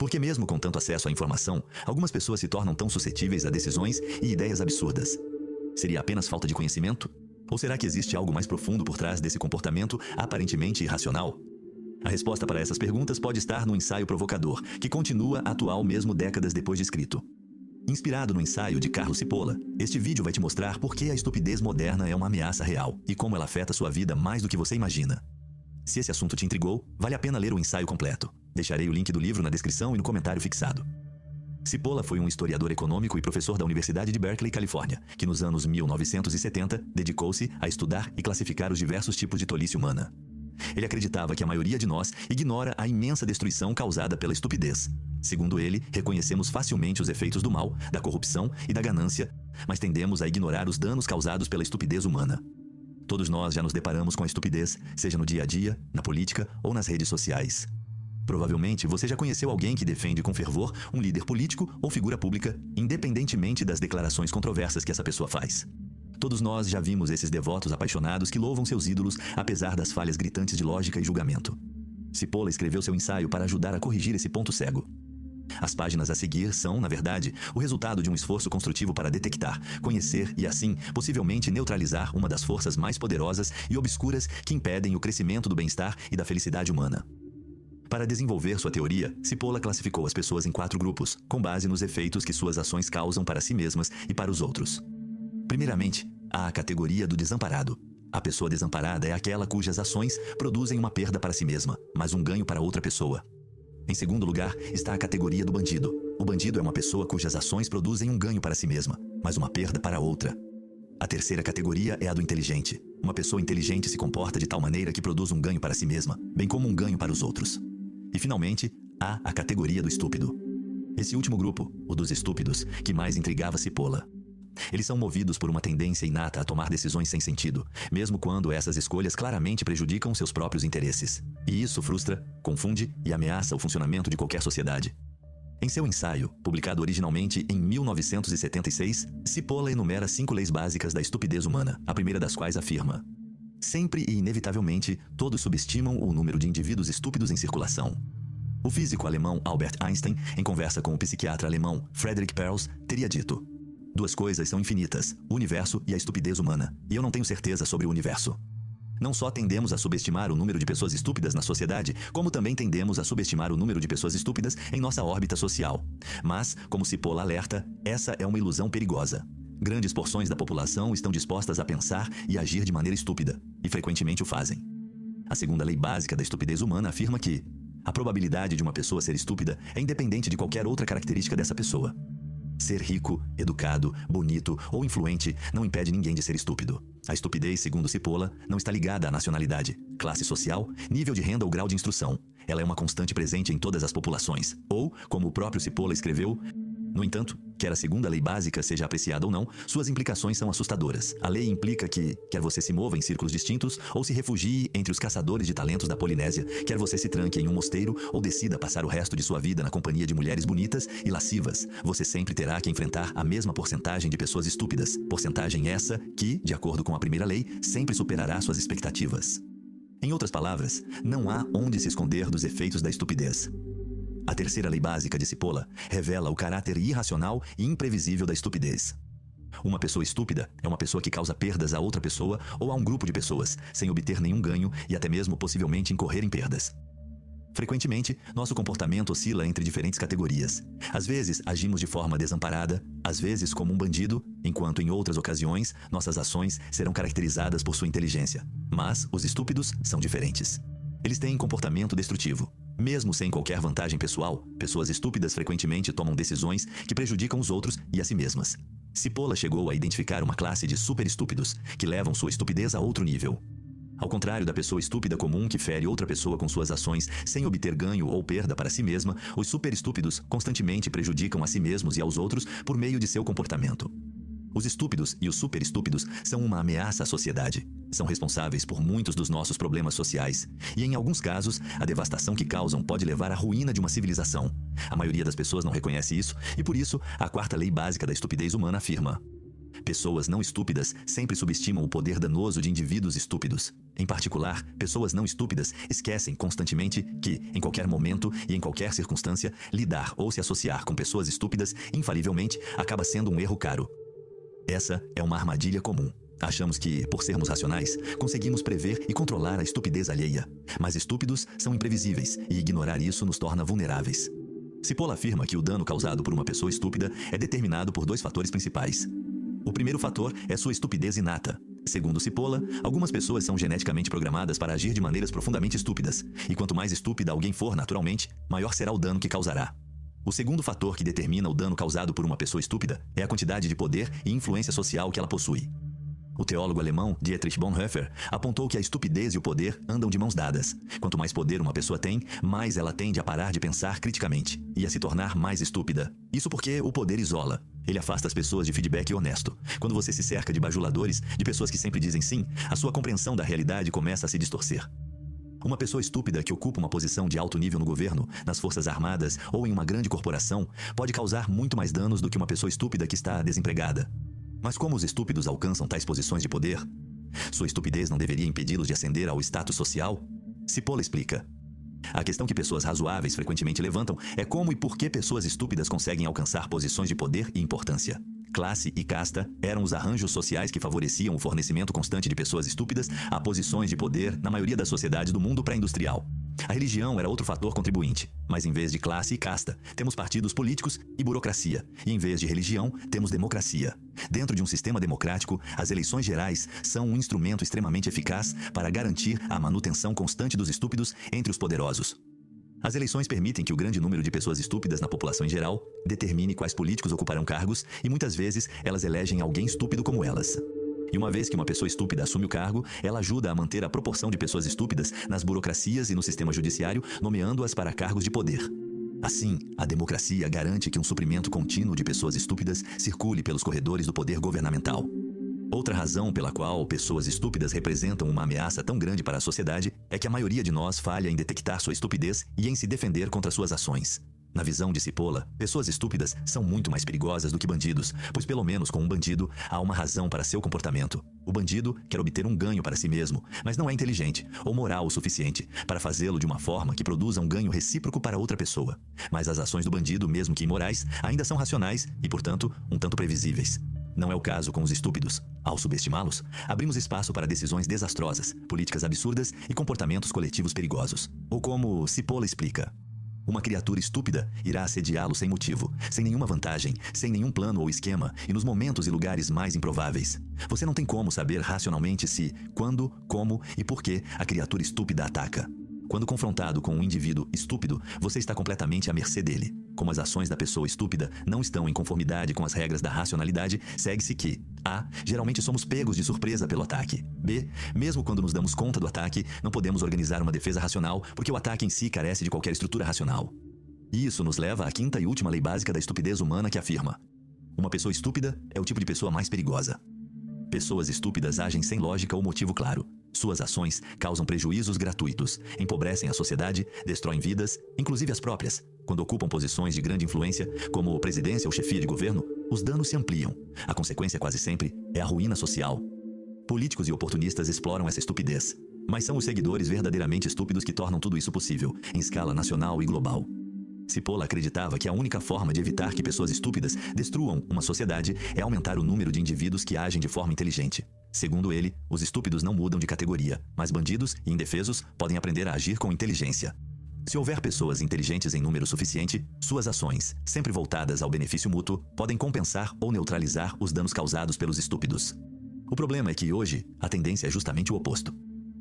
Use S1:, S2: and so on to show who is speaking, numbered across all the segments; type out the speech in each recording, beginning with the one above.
S1: Porque mesmo com tanto acesso à informação, algumas pessoas se tornam tão suscetíveis a decisões e ideias absurdas. Seria apenas falta de conhecimento? Ou será que existe algo mais profundo por trás desse comportamento aparentemente irracional? A resposta para essas perguntas pode estar no ensaio provocador, que continua atual mesmo décadas depois de escrito. Inspirado no ensaio de Carlo Cipolla, este vídeo vai te mostrar por que a estupidez moderna é uma ameaça real e como ela afeta sua vida mais do que você imagina. Se esse assunto te intrigou, vale a pena ler o ensaio completo. Deixarei o link do livro na descrição e no comentário fixado. Cipolla foi um historiador econômico e professor da Universidade de Berkeley, Califórnia, que nos anos 1970 dedicou-se a estudar e classificar os diversos tipos de tolice humana. Ele acreditava que a maioria de nós ignora a imensa destruição causada pela estupidez. Segundo ele, reconhecemos facilmente os efeitos do mal, da corrupção e da ganância, mas tendemos a ignorar os danos causados pela estupidez humana. Todos nós já nos deparamos com a estupidez, seja no dia a dia, na política ou nas redes sociais. Provavelmente você já conheceu alguém que defende com fervor um líder político ou figura pública, independentemente das declarações controversas que essa pessoa faz. Todos nós já vimos esses devotos apaixonados que louvam seus ídolos apesar das falhas gritantes de lógica e julgamento. Cipolla escreveu seu ensaio para ajudar a corrigir esse ponto cego. As páginas a seguir são, na verdade, o resultado de um esforço construtivo para detectar, conhecer e, assim, possivelmente neutralizar uma das forças mais poderosas e obscuras que impedem o crescimento do bem-estar e da felicidade humana. Para desenvolver sua teoria, Cipolla classificou as pessoas em 4 grupos, com base nos efeitos que suas ações causam para si mesmas e para os outros. Primeiramente, há a categoria do desamparado. A pessoa desamparada é aquela cujas ações produzem uma perda para si mesma, mas um ganho para outra pessoa. Em segundo lugar, está a categoria do bandido. O bandido é uma pessoa cujas ações produzem um ganho para si mesma, mas uma perda para outra. A terceira categoria é a do inteligente. Uma pessoa inteligente se comporta de tal maneira que produz um ganho para si mesma, bem como um ganho para os outros. E finalmente, há a categoria do estúpido. Esse último grupo, o dos estúpidos, que mais intrigava Cipolla. Eles são movidos por uma tendência inata a tomar decisões sem sentido, mesmo quando essas escolhas claramente prejudicam seus próprios interesses. E isso frustra, confunde e ameaça o funcionamento de qualquer sociedade. Em seu ensaio, publicado originalmente em 1976, Cipolla enumera 5 leis básicas da estupidez humana, a primeira das quais afirma: sempre e inevitavelmente, todos subestimam o número de indivíduos estúpidos em circulação. O físico alemão Albert Einstein, em conversa com o psiquiatra alemão Friedrich Perls, teria dito: 2 coisas são infinitas, o universo e a estupidez humana, e eu não tenho certeza sobre o universo. Não só tendemos a subestimar o número de pessoas estúpidas na sociedade, como também tendemos a subestimar o número de pessoas estúpidas em nossa órbita social. Mas, como Cipolla alerta, essa é uma ilusão perigosa. Grandes porções da população estão dispostas a pensar e agir de maneira estúpida, e frequentemente o fazem. A segunda lei básica da estupidez humana afirma que a probabilidade de uma pessoa ser estúpida é independente de qualquer outra característica dessa pessoa. Ser rico, educado, bonito ou influente não impede ninguém de ser estúpido. A estupidez, segundo Cipolla, não está ligada à nacionalidade, classe social, nível de renda ou grau de instrução. Ela é uma constante presente em todas as populações. Ou, como o próprio Cipolla escreveu, no entanto, quer a segunda lei básica seja apreciada ou não, suas implicações são assustadoras. A lei implica que, quer você se mova em círculos distintos ou se refugie entre os caçadores de talentos da Polinésia, quer você se tranque em um mosteiro ou decida passar o resto de sua vida na companhia de mulheres bonitas e lascivas, você sempre terá que enfrentar a mesma porcentagem de pessoas estúpidas. Porcentagem essa que, de acordo com a primeira lei, sempre superará suas expectativas. Em outras palavras, não há onde se esconder dos efeitos da estupidez. A terceira lei básica de Cipolla revela o caráter irracional e imprevisível da estupidez. Uma pessoa estúpida é uma pessoa que causa perdas a outra pessoa ou a um grupo de pessoas, sem obter nenhum ganho e até mesmo possivelmente incorrer em perdas. Frequentemente, nosso comportamento oscila entre diferentes categorias. Às vezes, agimos de forma desamparada, às vezes como um bandido, enquanto em outras ocasiões, nossas ações serão caracterizadas por sua inteligência. Mas os estúpidos são diferentes. Eles têm comportamento destrutivo. Mesmo sem qualquer vantagem pessoal, pessoas estúpidas frequentemente tomam decisões que prejudicam os outros e a si mesmas. Cipolla chegou a identificar uma classe de super-estúpidos, que levam sua estupidez a outro nível. Ao contrário da pessoa estúpida comum que fere outra pessoa com suas ações sem obter ganho ou perda para si mesma, os super-estúpidos constantemente prejudicam a si mesmos e aos outros por meio de seu comportamento. Os estúpidos e os super-estúpidos são uma ameaça à sociedade. São responsáveis por muitos dos nossos problemas sociais. E, em alguns casos, a devastação que causam pode levar à ruína de uma civilização. A maioria das pessoas não reconhece isso, e por isso, a quarta lei básica da estupidez humana afirma: Pessoas não estúpidas sempre subestimam o poder danoso de indivíduos estúpidos. Em particular, pessoas não estúpidas esquecem constantemente que, em qualquer momento e em qualquer circunstância, lidar ou se associar com pessoas estúpidas, infalivelmente, acaba sendo um erro caro. Essa é uma armadilha comum. Achamos que, por sermos racionais, conseguimos prever e controlar a estupidez alheia. Mas estúpidos são imprevisíveis e ignorar isso nos torna vulneráveis. Cipolla afirma que o dano causado por uma pessoa estúpida é determinado por dois fatores principais. O primeiro fator é sua estupidez inata. Segundo Cipolla, algumas pessoas são geneticamente programadas para agir de maneiras profundamente estúpidas, e quanto mais estúpida alguém for naturalmente, maior será o dano que causará. O segundo fator que determina o dano causado por uma pessoa estúpida é a quantidade de poder e influência social que ela possui. O teólogo alemão Dietrich Bonhoeffer apontou que a estupidez e o poder andam de mãos dadas. Quanto mais poder uma pessoa tem, mais ela tende a parar de pensar criticamente e a se tornar mais estúpida. Isso porque o poder isola. Ele afasta as pessoas de feedback honesto. Quando você se cerca de bajuladores, de pessoas que sempre dizem sim, a sua compreensão da realidade começa a se distorcer. Uma pessoa estúpida que ocupa uma posição de alto nível no governo, nas forças armadas ou em uma grande corporação pode causar muito mais danos do que uma pessoa estúpida que está desempregada. Mas como os estúpidos alcançam tais posições de poder? Sua estupidez não deveria impedi-los de ascender ao status social? Cipolla explica. A questão que pessoas razoáveis frequentemente levantam é como e por que pessoas estúpidas conseguem alcançar posições de poder e importância. Classe e casta eram os arranjos sociais que favoreciam o fornecimento constante de pessoas estúpidas a posições de poder na maioria das sociedades do mundo pré-industrial. A religião era outro fator contribuinte, mas em vez de classe e casta, temos partidos políticos e burocracia, e em vez de religião, temos democracia. Dentro de um sistema democrático, as eleições gerais são um instrumento extremamente eficaz para garantir a manutenção constante dos estúpidos entre os poderosos. As eleições permitem que o grande número de pessoas estúpidas na população em geral determine quais políticos ocuparão cargos e muitas vezes elas elegem alguém estúpido como elas. E uma vez que uma pessoa estúpida assume o cargo, ela ajuda a manter a proporção de pessoas estúpidas nas burocracias e no sistema judiciário, nomeando-as para cargos de poder. Assim, a democracia garante que um suprimento contínuo de pessoas estúpidas circule pelos corredores do poder governamental. Outra razão pela qual pessoas estúpidas representam uma ameaça tão grande para a sociedade é que a maioria de nós falha em detectar sua estupidez e em se defender contra suas ações. Na visão de Cipolla, pessoas estúpidas são muito mais perigosas do que bandidos, pois pelo menos com um bandido há uma razão para seu comportamento. O bandido quer obter um ganho para si mesmo, mas não é inteligente ou moral o suficiente para fazê-lo de uma forma que produza um ganho recíproco para outra pessoa. Mas as ações do bandido, mesmo que imorais, ainda são racionais e, portanto, um tanto previsíveis. Não é o caso com os estúpidos. Ao subestimá-los, abrimos espaço para decisões desastrosas, políticas absurdas e comportamentos coletivos perigosos. Ou como Cipolla explica, uma criatura estúpida irá assediá-lo sem motivo, sem nenhuma vantagem, sem nenhum plano ou esquema e nos momentos e lugares mais improváveis. Você não tem como saber racionalmente se, quando, como e por que a criatura estúpida ataca. Quando confrontado com um indivíduo estúpido, você está completamente à mercê dele. Como as ações da pessoa estúpida não estão em conformidade com as regras da racionalidade, segue-se que a. Geralmente somos pegos de surpresa pelo ataque. B. Mesmo quando nos damos conta do ataque, não podemos organizar uma defesa racional porque o ataque em si carece de qualquer estrutura racional. E isso nos leva à quinta e última lei básica da estupidez humana que afirma: uma pessoa estúpida é o tipo de pessoa mais perigosa. Pessoas estúpidas agem sem lógica ou motivo claro. Suas ações causam prejuízos gratuitos, empobrecem a sociedade, destroem vidas, inclusive as próprias. Quando ocupam posições de grande influência, como presidência ou chefia de governo, os danos se ampliam. A consequência quase sempre é a ruína social. Políticos e oportunistas exploram essa estupidez, mas são os seguidores verdadeiramente estúpidos que tornam tudo isso possível, em escala nacional e global. Cipolla acreditava que a única forma de evitar que pessoas estúpidas destruam uma sociedade é aumentar o número de indivíduos que agem de forma inteligente. Segundo ele, os estúpidos não mudam de categoria, mas bandidos e indefesos podem aprender a agir com inteligência. Se houver pessoas inteligentes em número suficiente, suas ações, sempre voltadas ao benefício mútuo, podem compensar ou neutralizar os danos causados pelos estúpidos. O problema é que hoje, a tendência é justamente o oposto.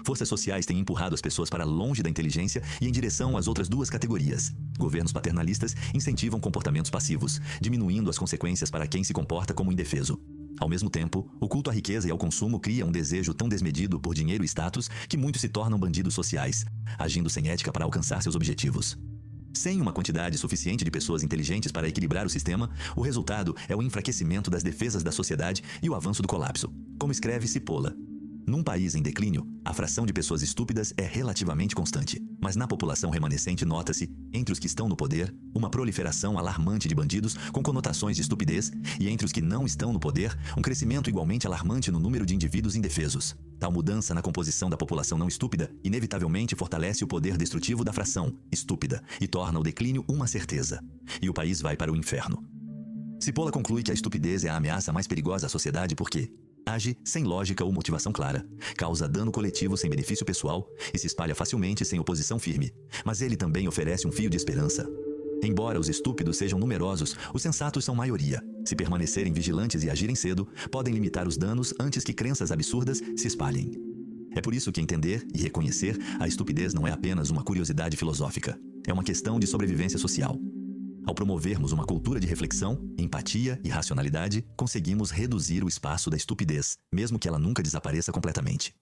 S1: Forças sociais têm empurrado as pessoas para longe da inteligência e em direção às outras duas categorias. Governos paternalistas incentivam comportamentos passivos, diminuindo as consequências para quem se comporta como indefeso. Ao mesmo tempo, o culto à riqueza e ao consumo cria um desejo tão desmedido por dinheiro e status que muitos se tornam bandidos sociais, agindo sem ética para alcançar seus objetivos. Sem uma quantidade suficiente de pessoas inteligentes para equilibrar o sistema, o resultado é o enfraquecimento das defesas da sociedade e o avanço do colapso. Como escreve Cipolla, num país em declínio, a fração de pessoas estúpidas é relativamente constante. Mas na população remanescente nota-se, entre os que estão no poder, uma proliferação alarmante de bandidos com conotações de estupidez e entre os que não estão no poder, um crescimento igualmente alarmante no número de indivíduos indefesos. Tal mudança na composição da população não estúpida inevitavelmente fortalece o poder destrutivo da fração estúpida e torna o declínio uma certeza. E o país vai para o inferno. Cipolla conclui que a estupidez é a ameaça mais perigosa à sociedade porque age sem lógica ou motivação clara, causa dano coletivo sem benefício pessoal e se espalha facilmente sem oposição firme. Mas ele também oferece um fio de esperança. Embora os estúpidos sejam numerosos, os sensatos são maioria. Se permanecerem vigilantes e agirem cedo, podem limitar os danos antes que crenças absurdas se espalhem. É por isso que entender e reconhecer a estupidez não é apenas uma curiosidade filosófica. É uma questão de sobrevivência social. Ao promovermos uma cultura de reflexão, empatia e racionalidade, conseguimos reduzir o espaço da estupidez, mesmo que ela nunca desapareça completamente.